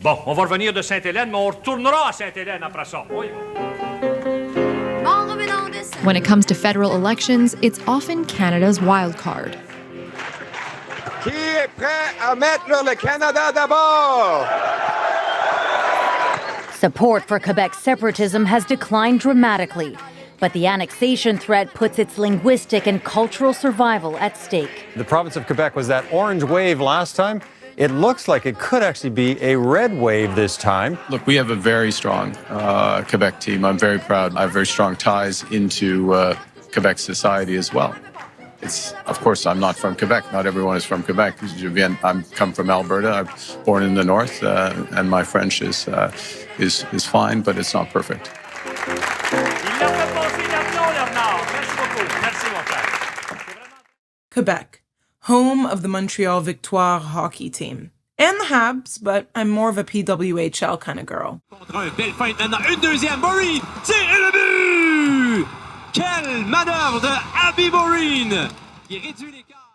Bon, on va revenir de Sainte-Hélène, mais on retournera à Sainte-Hélène après ça. Oui. When it comes to federal elections, it's often Canada's wild card. Qui est prêt à mettre le Canada d'abord? Support for Quebec's separatism has declined dramatically, but the annexation threat puts its linguistic and cultural survival at stake. The province of Quebec was that orange wave last time. It looks like it could actually be a red wave this time. Look, we have a very strong Quebec team. I'm very proud. I have very strong ties into Quebec society as well. Of course, I'm not from Quebec. Not everyone is from Quebec. I'm come from Alberta. I'm born in the north, and my French is fine, but it's not perfect. Quebec, home of the Montreal Victoire hockey team. And the Habs, but I'm more of a PWHL kind of girl. Belle feinte maintenant, une deuxième, Maureen, tir et le but! Quelle manœuvre de Abby Maureen!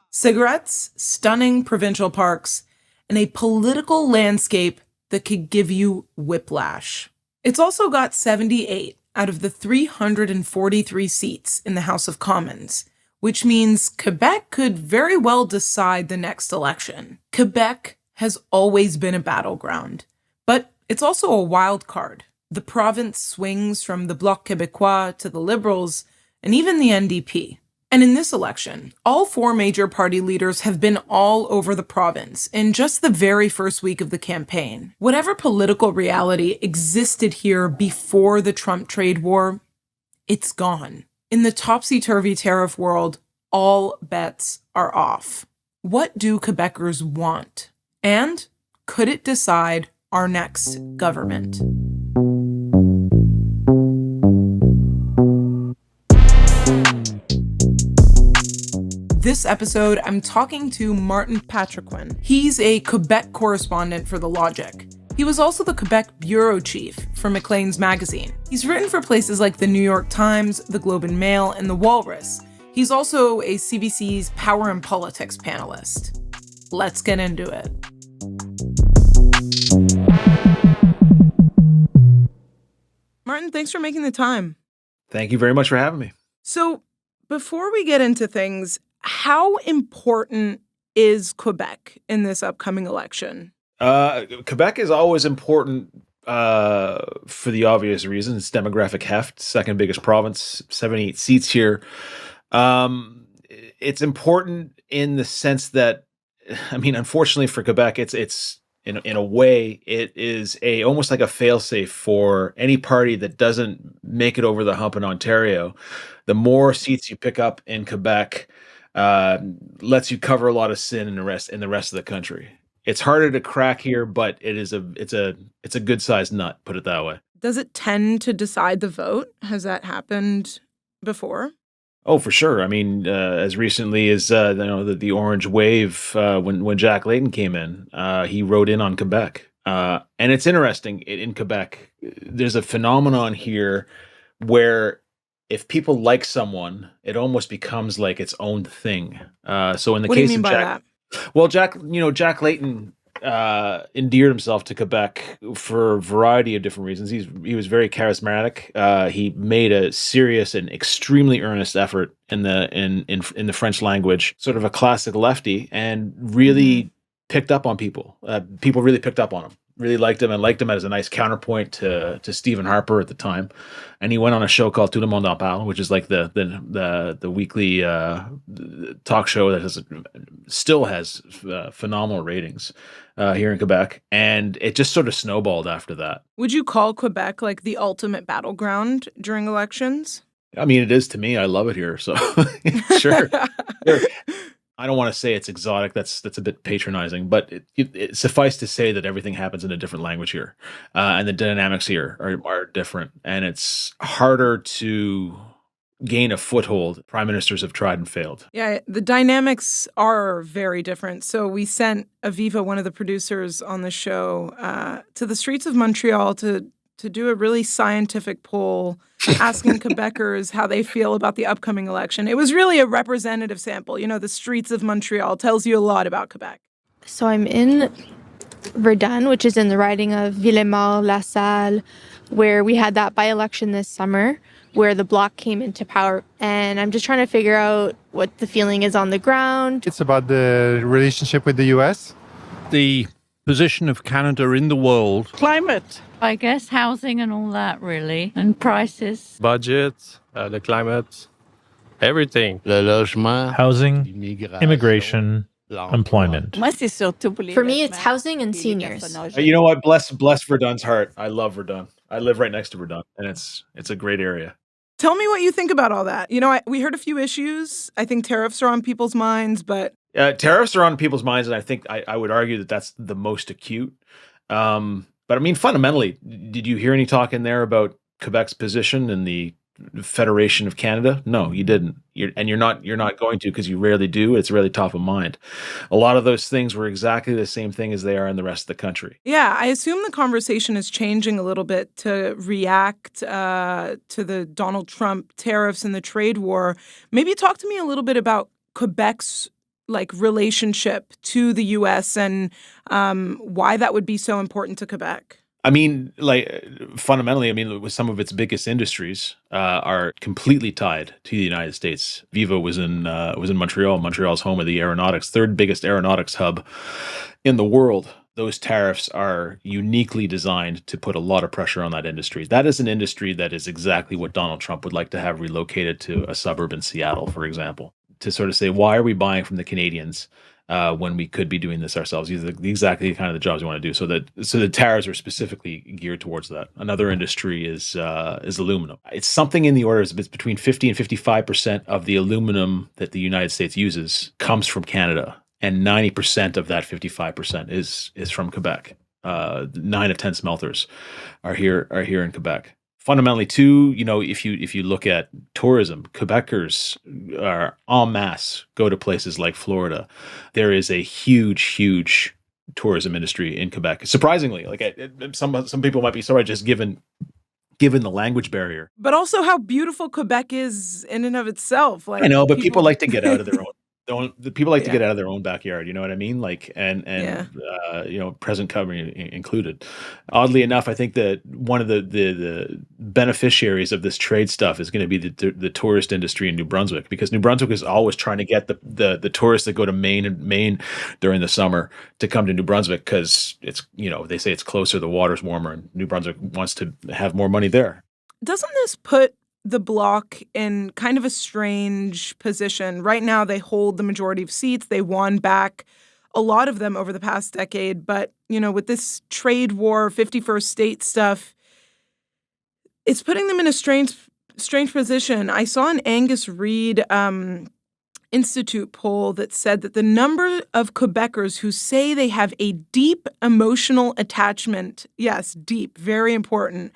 Cigarettes, stunning provincial parks, and a political landscape that could give you whiplash. It's also got 78 out of the 343 seats in the House of Commons, which means Quebec could very well decide the next election. Quebec has always been a battleground, but it's also a wild card. The province swings from the Bloc Québécois to the Liberals and even the NDP. And in this election, all four major party leaders have been all over the province in just the very first week of the campaign. Whatever political reality existed here before the Trump trade war, it's gone. In the topsy-turvy tariff world, all bets are off. What do Quebecers want? And could it decide our next government? This episode, I'm talking to Martin Patriquin. He's a Quebec correspondent for The Logic. He was also the Quebec bureau chief for Maclean's magazine. He's written for places like the New York Times, the Globe and Mail, and the Walrus. He's also a CBC's Power and Politics panelist. Let's get into it. Martin, thanks for making the time. Thank you very much for having me. So, before we get into things, how important is Quebec in this upcoming election? Quebec is always important for the obvious reason. It's demographic heft, second biggest province, 78 seats here. It's important in the sense that, I mean, unfortunately for Quebec, it's in a way, it is almost like a failsafe for any party that doesn't make it over the hump in Ontario. The more seats you pick up in Quebec, lets you cover a lot of sin in the rest of the country. It's harder to crack here, but it's a good sized nut, put it that way. Does it tend to decide the vote? Has that happened before? Oh, for sure. I mean, as recently as the Orange Wave, when Jack Layton came in, he rode in on Quebec, and it's interesting in Quebec. There's a phenomenon here where if people like someone, it almost becomes like its own thing. So in the case of Jack, well, Jack Layton endeared himself to Quebec for a variety of different reasons. He was very charismatic. He made a serious and extremely earnest effort in the French language, sort of a classic lefty, and really picked up on people. People really picked up on him. Really liked him, and liked him as a nice counterpoint to Stephen Harper at the time. And he went on a show called Tout le monde en parle, which is like the weekly talk show that still has phenomenal ratings here in Quebec. And it just sort of snowballed after that. Would you call Quebec like the ultimate battleground during elections? I mean, it is to me. I love it here, so sure. I don't want to say it's exotic. That's a bit patronizing, but it suffice to say that everything happens in a different language here, and the dynamics here are different, and it's harder to gain a foothold. Prime ministers have tried and failed. Yeah, the dynamics are very different. So we sent Aviva, one of the producers on the show, to the streets of Montreal to do a really scientific poll asking Quebecers how they feel about the upcoming election. It was really a representative sample. You know, the streets of Montreal tells you a lot about Quebec. So I'm in Verdun, which is in the riding of Villemort-La-Salle, where we had that by-election this summer where the Bloc came into power. And I'm just trying to figure out what the feeling is on the ground. It's about the relationship with the U.S. The position of Canada in the world. Climate. I guess housing and all that, really, and prices. Budget, the climate, everything. Le logement. Housing, immigration, employment. For me, it's housing and seniors. You know what? Bless Verdun's heart. I love Verdun. I live right next to Verdun, and it's a great area. Tell me what you think about all that. We heard a few issues. I think tariffs are on people's minds, but... Tariffs are on people's minds, and I think I would argue that that's the most acute. But I mean, fundamentally, did you hear any talk in there about Quebec's position in the Federation of Canada? No, you didn't. You're not going to, because you rarely do. It's really top of mind. A lot of those things were exactly the same thing as they are in the rest of the country. Yeah, I assume the conversation is changing a little bit to react to the Donald Trump tariffs and the trade war. Maybe talk to me a little bit about Quebec's relationship to the U.S. and why that would be so important to Quebec. I mean, fundamentally, with some of its biggest industries are completely tied to the United States. Aviva was in Montreal. Montreal's home of the aeronautics, third biggest aeronautics hub in the world. Those tariffs are uniquely designed to put a lot of pressure on that industry. That is an industry that is exactly what Donald Trump would like to have relocated to a suburb in Seattle, for example, to sort of say, why are we buying from the Canadians when we could be doing this ourselves? These are exactly the kind of the jobs we want to do. So the tariffs are specifically geared towards that. Another industry is aluminum. It's something in the order of between 50 and 55% of the aluminum that the United States uses comes from Canada, and 90% of that 55% is from Quebec. 9 of 10 smelters are here in Quebec. Fundamentally, too, if you look at tourism, Quebecers are en masse go to places like Florida. There is a huge tourism industry in Quebec. Surprisingly, some people might be surprised just given the language barrier. But also how beautiful Quebec is in and of itself. I know, but people like to get out of their own. The people like to get out of their own backyard, you know what I mean? Present company included. Oddly enough, I think that one of the beneficiaries of this trade stuff is going to be the tourist industry in New Brunswick, because New Brunswick is always trying to get the tourists that go to Maine during the summer to come to New Brunswick, because it's, they say it's closer, the water's warmer, and New Brunswick wants to have more money there. Doesn't this put the Bloc in kind of a strange position? Right now, they hold the majority of seats. They won back a lot of them over the past decade. But, with this trade war, 51st state stuff, it's putting them in a strange position. I saw an Angus Reid Institute poll that said that the number of Quebecers who say they have a deep emotional attachment, yes, deep, very important,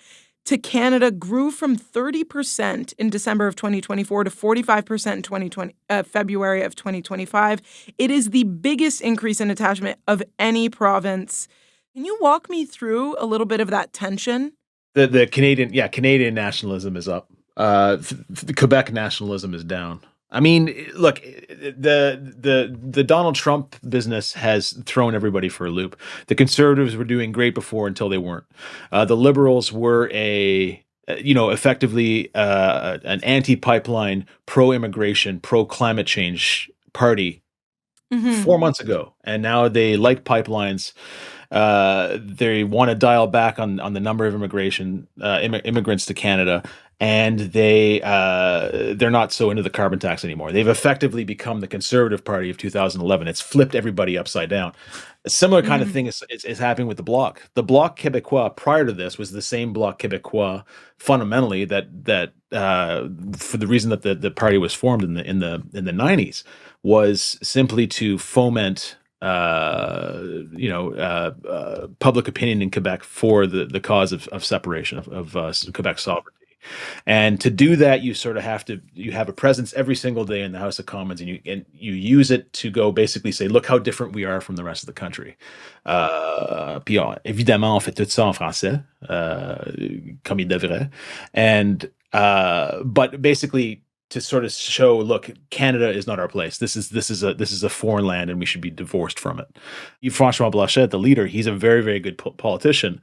to Canada grew from 30% in December of 2024 to 45% in February of 2025. It is the biggest increase in attachment of any province. Can you walk me through a little bit of that tension? The Canadian nationalism is up. The Quebec nationalism is down. I mean, look, the Donald Trump business has thrown everybody for a loop. The Conservatives were doing great before until they weren't. The Liberals were effectively an anti-pipeline, pro-immigration, pro-climate change party 4 months ago, and now they like pipelines. They want to dial back on the number of immigrants to Canada. And they're not so into the carbon tax anymore. They've effectively become the Conservative Party of 2011. It's flipped everybody upside down. A similar kind of thing is happening with the Bloc. The Bloc Québécois prior to this was the same Bloc Québécois fundamentally that for the reason that the party was formed in the 90s was simply to foment public opinion in Quebec for the cause of separation of Quebec sovereignty. And to do that, you sort of have a presence every single day in the House of Commons, and you use it to go basically say, look how different we are from the rest of the country. Puis évidemment, on fait tout ça en français, comme il devrait. And but basically, to sort of show, look, Canada is not our place. This is a foreign land, and we should be divorced from it. Francois Blanchet, the leader, he's a very, very good politician,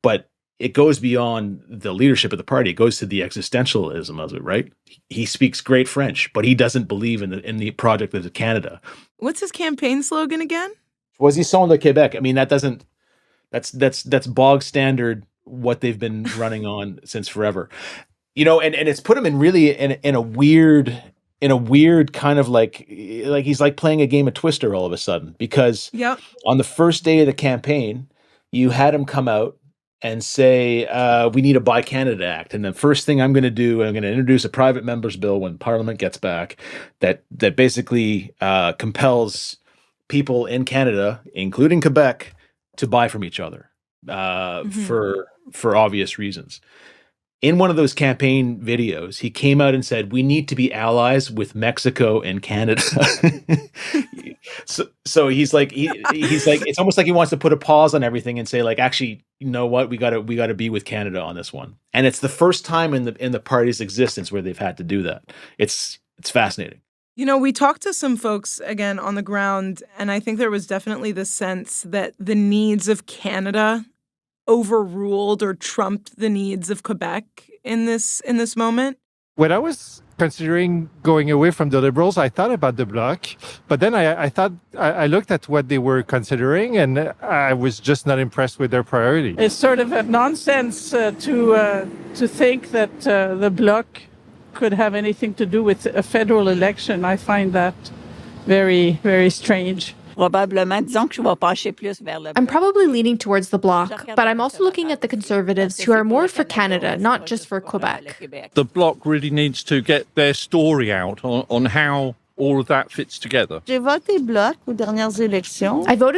but it goes beyond the leadership of the party. It goes to the existentialism of it, right? He speaks great French, but he doesn't believe in the project of Canada. What's his campaign slogan again? Choisissons le Québec. I mean, that's bog standard what they've been running on since forever. You know, and it's put him in really in a weird kind of like he's like playing a game of Twister all of a sudden, because on the first day of the campaign, you had him come out and say, we need a Buy Canada Act. And the first thing I'm going to do, I'm going to introduce a private member's bill when Parliament gets back that basically compels people in Canada, including Quebec, to buy from each other for obvious reasons. In one of those campaign videos, he came out and said, we need to be allies with Mexico and Canada. so he's like, it's almost like he wants to put a pause on everything and say, like, actually, you know what? We gotta be with Canada on this one. And it's the first time in the party's existence where they've had to do that. It's fascinating. You know, we talked to some folks again on the ground, and I think there was definitely the sense that the needs of Canada overruled or trumped the needs of Quebec in this moment? When I was considering going away from the Liberals, I thought about the Bloc, but then I thought I looked at what they were considering, and I was just not impressed with their priority. It's sort of a nonsense to think that the Bloc could have anything to do with a federal election. I find that very, very strange. I'm probably leaning towards the Bloc, but I'm also looking at the Conservatives who are more for Canada, not just for Quebec. The Bloc really needs to get their story out on how all of that fits together. I voted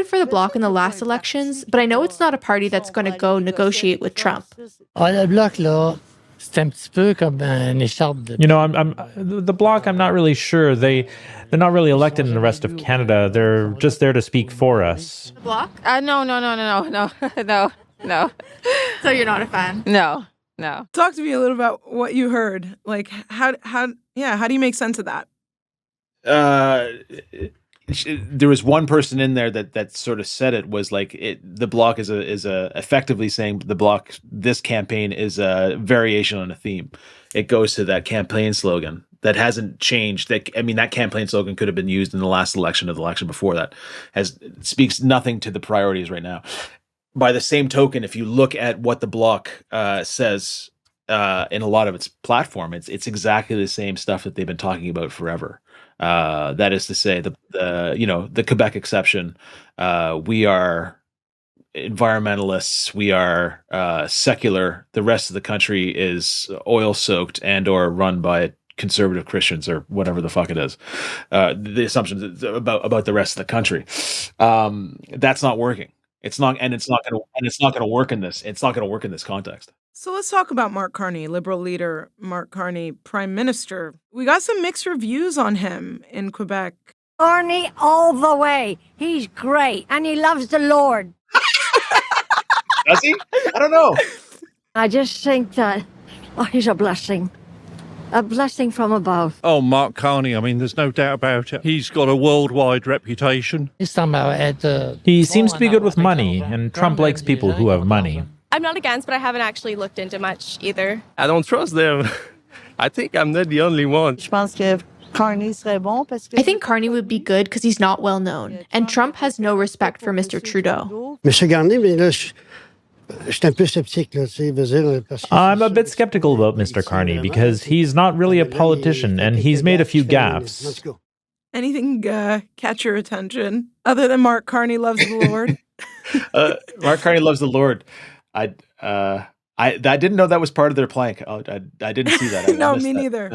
for the Bloc in the last elections, but I know it's not a party that's going to go negotiate with Trump. You know, I'm the Bloc. I'm not really sure. They're not really elected in the rest of Canada. They're just there to speak for us. Bloc? No. So you're not a fan? No. Talk to me a little about what you heard. Like, how do you make sense of that? There was one person in there that sort of said it was like the Bloc is effectively saying the Bloc, this campaign is a variation on a theme. It goes to that campaign slogan that hasn't changed. That campaign slogan could have been used in the last election or the election before that. Speaks nothing to the priorities right now. By the same token, if you look at what the Bloc says in a lot of its platform, it's exactly the same stuff that they've been talking about forever. That is to say, the Quebec exception. We are environmentalists. We are secular. The rest of the country is oil-soaked and or run by conservative Christians or whatever the fuck it is. The assumptions about the rest of the country. That's not working. It's not going to work in this. It's not going to work in this context. So let's talk about Mark Carney, Liberal leader Mark Carney, Prime Minister. We got some mixed reviews on him in Quebec. Carney all the way. He's great, and he loves the Lord. Does he? I don't know. I just think that he's a blessing. A blessing from above. Oh, Mark Carney, I mean, there's no doubt about it. He's got a worldwide reputation. He seems to be good with money, and Trump likes people who have money. I'm not against, but I haven't actually looked into much either. I don't trust them. I think I'm not the only one. I think Carney would be good because he's not well known, and Trump has no respect for Mr. Trudeau. I'm a bit skeptical about Mr. Carney because he's not really a politician, and he's made a few gaffes. Anything catch your attention other than Mark Carney loves the Lord? Mark Carney loves the Lord. I didn't know that was part of their plank. I didn't see that. No, me neither.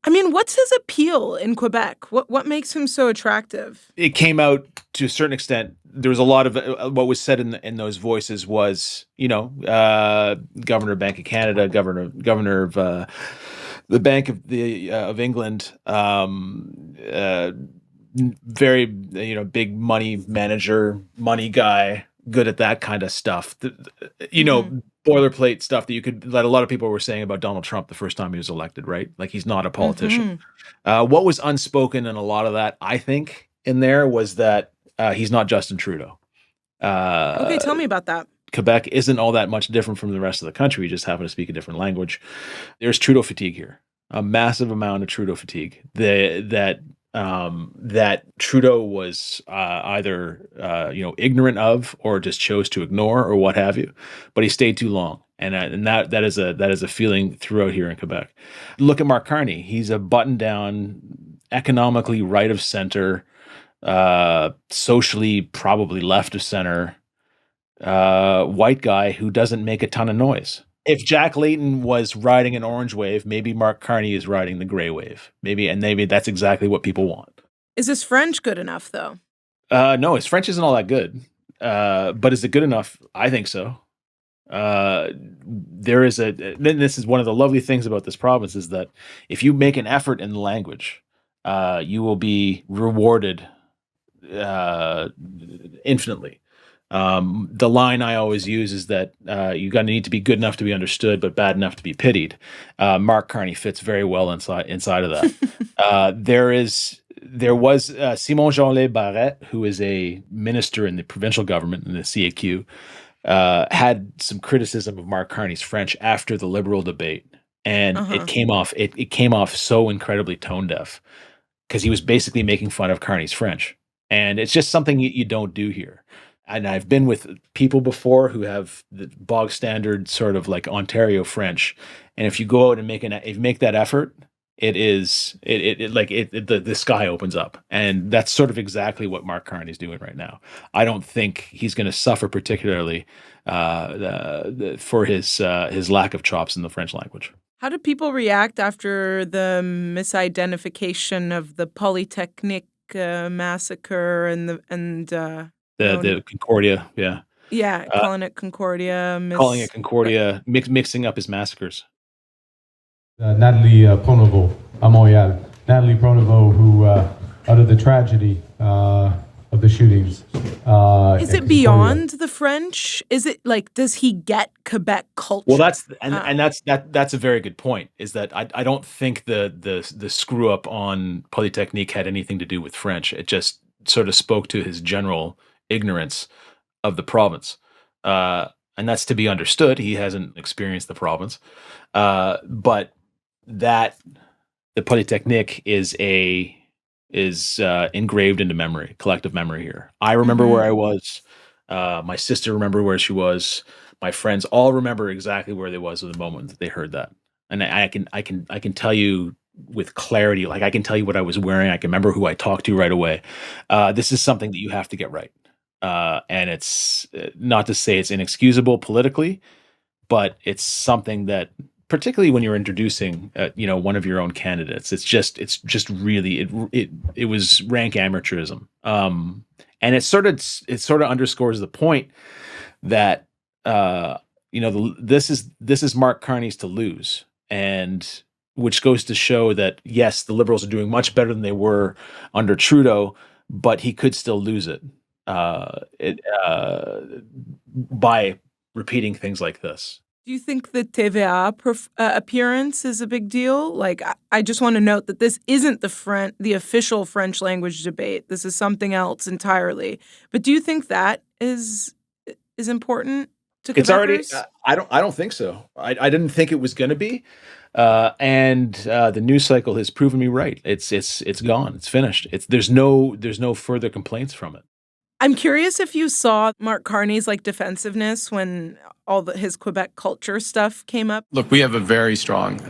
I mean, what's his appeal in Quebec? What makes him so attractive? It came out to a certain extent. There was a lot of what was said in those voices was, Governor of Bank of Canada, Governor of the Bank of England, very big money manager, money guy. good at that kind of stuff. You know, boilerplate stuff that a lot of people were saying about Donald Trump the first time he was elected, right? Like, he's not a politician. What was unspoken in a lot of that, I think, in there was that he's not Justin Trudeau. Okay, tell me about that. Quebec isn't all that much different from the rest of the country. We just happen to speak a different language. There's Trudeau fatigue here, a massive amount of Trudeau fatigue. That Trudeau was either ignorant of or just chose to ignore or what have you, but he stayed too long, and that is a feeling throughout here in Quebec. Look at Mark Carney; he's a button-down, economically right of center, socially probably left of center, white guy who doesn't make a ton of noise. If Jack Layton was riding an orange wave, maybe Mark Carney is riding the gray wave. Maybe that's exactly what people want. Is his French good enough, though? No, his French isn't all that good. But is it good enough? I think so. This is one of the lovely things about this province is that if you make an effort in the language, you will be rewarded infinitely. The line I always use is that you're going to need to be good enough to be understood, but bad enough to be pitied. Mark Carney fits very well inside of that. There was Simon Jean-Lé Barrette, who is a minister in the provincial government in the CAQ, had some criticism of Mark Carney's French after the Liberal debate, and it came off so incredibly tone deaf because he was basically making fun of Carney's French, and it's just something you don't do here. And I've been with people before who have the bog standard sort of like Ontario French, and if you go out and make that effort, the sky opens up, and that's sort of exactly what Mark Carney's doing right now. I don't think he's going to suffer particularly for his lack of chops in the French language. How did people react after the misidentification of the Polytechnique massacre and the Concordia, yeah. Yeah, calling it Concordia. Calling it Concordia, mixing up his massacres. Natalie Pronovo à Montreal. Natalie Pronovo, who out of the tragedy of the shootings. Is it beyond the French? Is it like, does he get Quebec culture? Well, that's a very good point. Is that I don't think the screw up on Polytechnique had anything to do with French. It just sort of spoke to his general ignorance of the province, and that's to be understood. He hasn't experienced the province, but that the Polytechnique is engraved into memory, collective memory here. I remember where I was. My sister remembered where she was. My friends all remember exactly where they was at the moment that they heard that, and I can tell you with clarity. Like, I can tell you what I was wearing. I can remember who I talked to right away. This is something that you have to get right. And it's not to say it's inexcusable politically, but it's something that, particularly when you're introducing, one of your own candidates, it was rank amateurism. And it sort of underscores the point that, this is Mark Carney's to lose, and which goes to show that, yes, the Liberals are doing much better than they were under Trudeau, but he could still lose it. By repeating things like this. Do you think the TVA appearance is a big deal? Like, I just want to note that this isn't the official French language debate. This is something else entirely. But do you think that is important to Quebecers? It's already. I don't think so. I didn't think it was going to be. And the news cycle has proven me right. It's gone. It's finished. There's no further complaints from it. I'm curious if you saw Mark Carney's defensiveness when all his Quebec culture stuff came up. Look, we have a very strong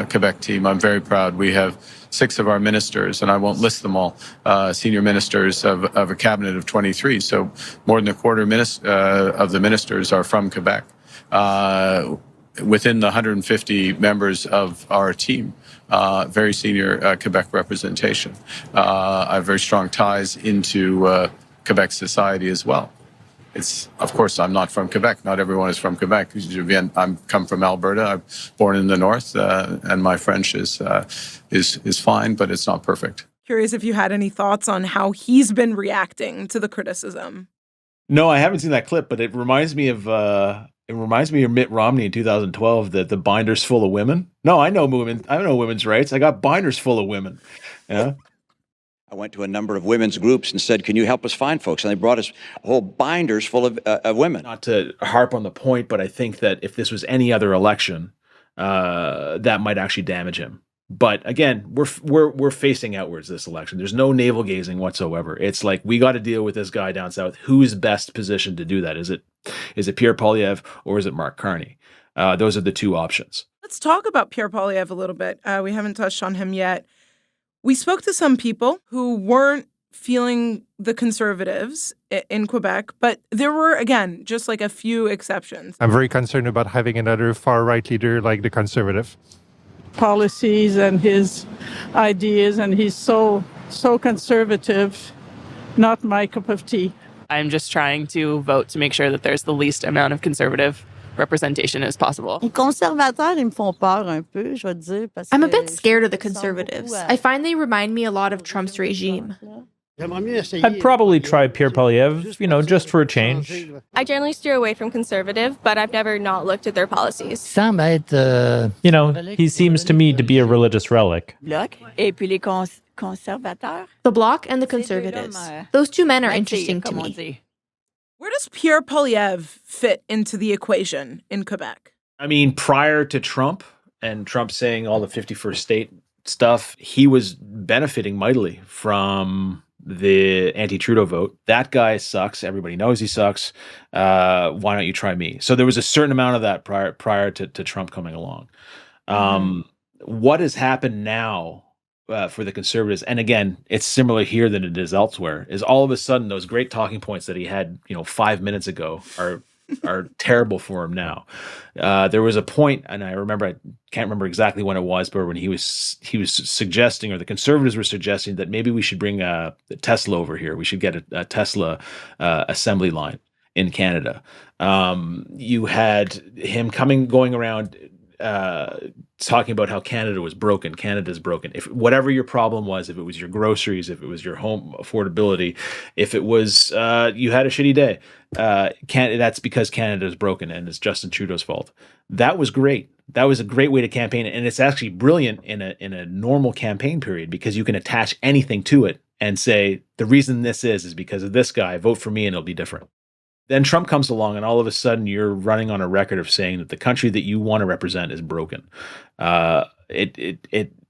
Quebec team. I'm very proud. We have 6 of our ministers, and I won't list them all, senior ministers of a cabinet of 23. So more than a quarter of the ministers are from Quebec. Within the 150 members of our team, very senior Quebec representation. I have very strong ties into Quebec society as well. Of course, I'm not from Quebec. Not everyone is from Quebec. I'm come from Alberta. I'm born in the north, and my French is fine, but it's not perfect. Curious if you had any thoughts on how he's been reacting to the criticism. No, I haven't seen that clip, but it reminds me of Mitt Romney in 2012, that the binders full of women. No, I know women's rights. I got binders full of women. Yeah. I went to a number of women's groups and said, "Can you help us find folks?" And they brought us whole binders full of women. Not to harp on the point, but I think that if this was any other election, that might actually damage him. But again, we're facing outwards this election. There's no navel gazing whatsoever. It's like, we got to deal with this guy down south. Who's best positioned to do that? Is it Pierre Poilievre or is it Mark Carney? Those are the two options. Let's talk about Pierre Poilievre a little bit. We haven't touched on him yet. We spoke to some people who weren't feeling the Conservatives in Quebec, but there were, again, just like a few exceptions. I'm very concerned about having another far-right leader like the Conservative. Policies and his ideas, and he's so conservative, not my cup of tea. I'm just trying to vote to make sure that there's the least amount of Conservative representation as possible. Les conservateurs, ils me font peur un peu, je vais te dire. I'm a bit scared of the Conservatives. I find they remind me a lot of Trump's regime. I'd probably try Pierre Poilievre, just for a change. I generally steer away from Conservative, but I've never not looked at their policies. He seems to me to be a religious relic. Et puis les conservateurs. The Bloc and the Conservatives. Those two men are interesting to me. Where does Pierre Poilievre fit into the equation in Quebec? I mean, prior to Trump and Trump saying all the 51st state stuff, he was benefiting mightily from the anti-Trudeau vote. That guy sucks. Everybody knows he sucks. Why don't you try me? So there was a certain amount of that prior to Trump coming along. What has happened now for the Conservatives, and again, it's similar here than it is elsewhere, is all of a sudden those great talking points that he had, 5 minutes ago are terrible for him now. There was a point, and I can't remember exactly when it was, but when he was suggesting, or the Conservatives were suggesting, that maybe we should bring a Tesla over here. We should get a Tesla assembly line in Canada. You had him going around talking about how Canada was broken. Canada's broken. If whatever your problem was, if it was your groceries, if it was your home affordability, if it was you had a shitty day, that's because Canada is broken and it's Justin Trudeau's fault. That was great. That was a great way to campaign, and it's actually brilliant in a normal campaign period, because you can attach anything to it and say, the reason this is because of this guy. Vote for me and it'll be different. Then Trump comes along, and all of a sudden you're running on a record of saying that the country that you want to represent is broken. It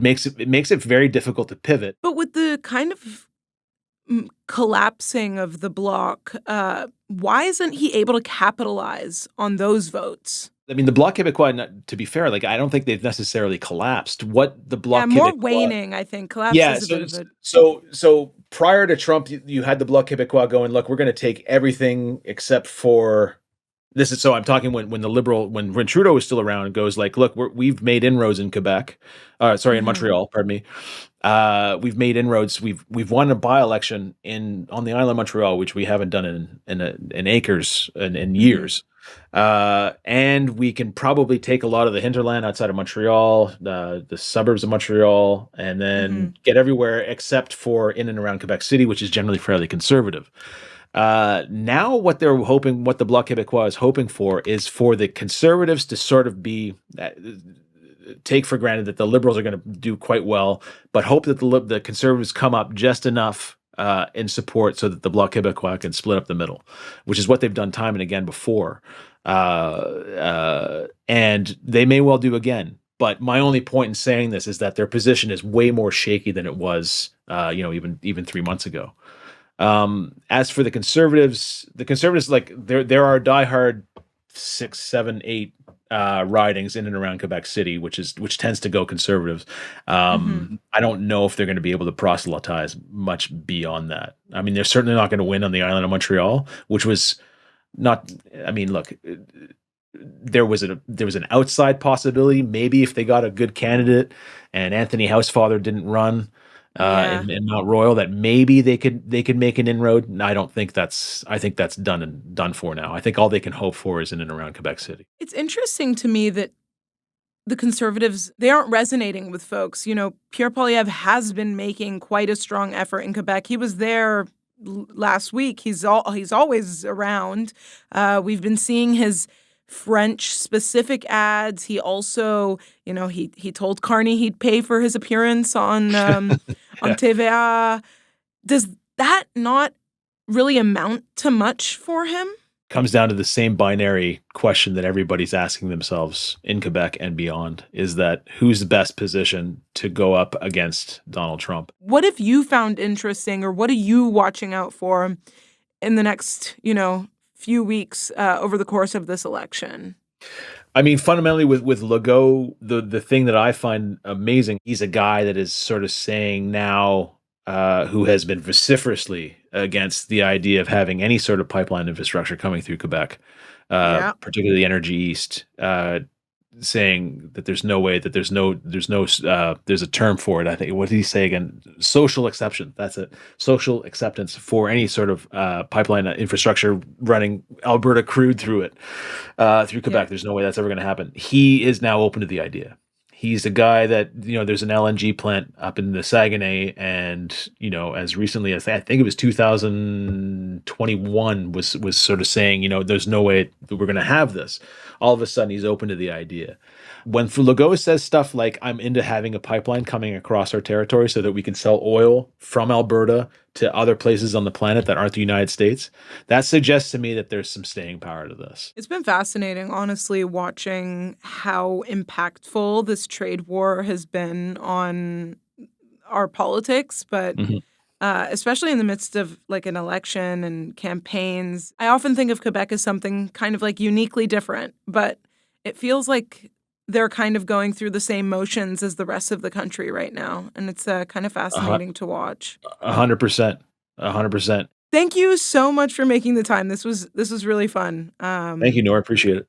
makes it very difficult to pivot. But with the kind of collapsing of the Bloc, why isn't he able to capitalize on those votes? I mean, the Bloc Québécois, to be fair, I don't think they've necessarily collapsed. What the Bloc more Québécois, waning, I think. Collapse is a bit of a... So prior to Trump, you had the Bloc Québécois going, look, we're going to take everything except for this. So I'm talking when Trudeau was still around, and goes like, look, we've made inroads in Quebec, in Montreal, pardon me. We've made inroads. We've won a by-election on the island of Montreal, which we haven't done in acres in years. And we can probably take a lot of the hinterland outside of Montreal, the suburbs of Montreal, and then get everywhere except for in and around Quebec City, which is generally fairly conservative. Now what the Bloc Québécois is hoping for is for the Conservatives to sort of take for granted that the Liberals are going to do quite well, but hope that the Conservatives come up just enough in support so that the Bloc Québécois can split up the middle, which is what they've done time and again before. And they may well do again. But my only point in saying this is that their position is way more shaky than it was, even 3 months ago. As for the Conservatives, there are diehard 6, 7, 8 ridings in and around Quebec City, which tends to go Conservatives. I don't know if they're going to be able to proselytize much beyond that. I mean, they're certainly not going to win on the island of Montreal, which was not. I mean, look, there was an outside possibility, maybe if they got a good candidate and Anthony Housefather didn't run in Mount Royal, that maybe they could make an inroad. And I think that's done for now. I think all they can hope for is in and around Quebec City. It's interesting to me that the Conservatives, they aren't resonating with folks. Pierre Poilievre has been making quite a strong effort in Quebec. He was there last week. He's always around. We've been seeing his French-specific ads. He also, he told Carney he'd pay for his appearance on TVA. Does that not really amount to much for him? Comes down to the same binary question that everybody's asking themselves in Quebec and beyond, is that who's the best position to go up against Donald Trump? What have you found interesting, or what are you watching out for in the next, few weeks over the course of this election? I mean, fundamentally with Legault, the thing that I find amazing, he's a guy that is sort of saying now, who has been vociferously against the idea of having any sort of pipeline infrastructure coming through Quebec, particularly Energy East, saying that there's no way, that there's a term for it. I think, what did he say again? Social acceptance. That's it. Social acceptance for any sort of pipeline infrastructure running Alberta crude through it, through Quebec. Yeah. There's no way that's ever going to happen. He is now open to the idea. He's a guy that, there's an LNG plant up in the Saguenay, and, as recently as I think it was 2021 was sort of saying, there's no way that we're going to have this. All of a sudden, he's open to the idea. When Legault says stuff like, I'm into having a pipeline coming across our territory so that we can sell oil from Alberta to other places on the planet that aren't the United States, that suggests to me that there's some staying power to this. It's been fascinating, honestly, watching how impactful this trade war has been on our politics, but especially in the midst of like an election and campaigns. I often think of Quebec as something kind of like uniquely different, but it feels like they're kind of going through the same motions as the rest of the country right now. And it's kind of fascinating to watch. 100%. 100%. Thank you so much for making the time. This was really fun. Thank you, Noor. Appreciate it.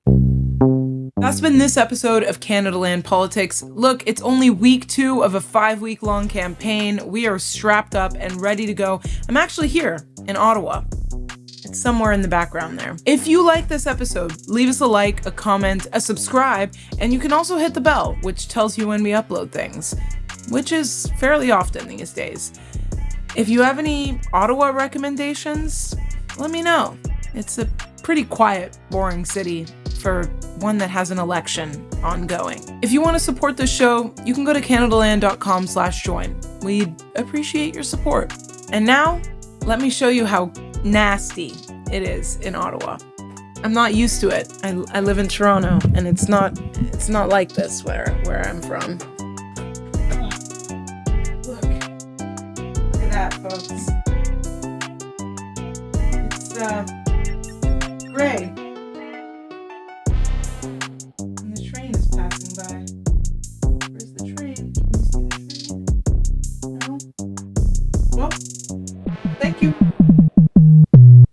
That's been this episode of Canadaland Politics. Look, it's only week 2 of a 5-week-long campaign. We are strapped up and ready to go. I'm actually here in Ottawa. It's somewhere in the background there. If you like this episode, leave us a like, a comment, a subscribe, and you can also hit the bell, which tells you when we upload things, which is fairly often these days. If you have any Ottawa recommendations, let me know. It's a pretty quiet, boring city for one that has an election ongoing. If you want to support the show, you can go to Canadaland.com/join. We'd appreciate your support. And now, let me show you how nasty it is in Ottawa. I'm not used to it. I live in Toronto, and it's not like this where I'm from. Look at that, folks. It's gray.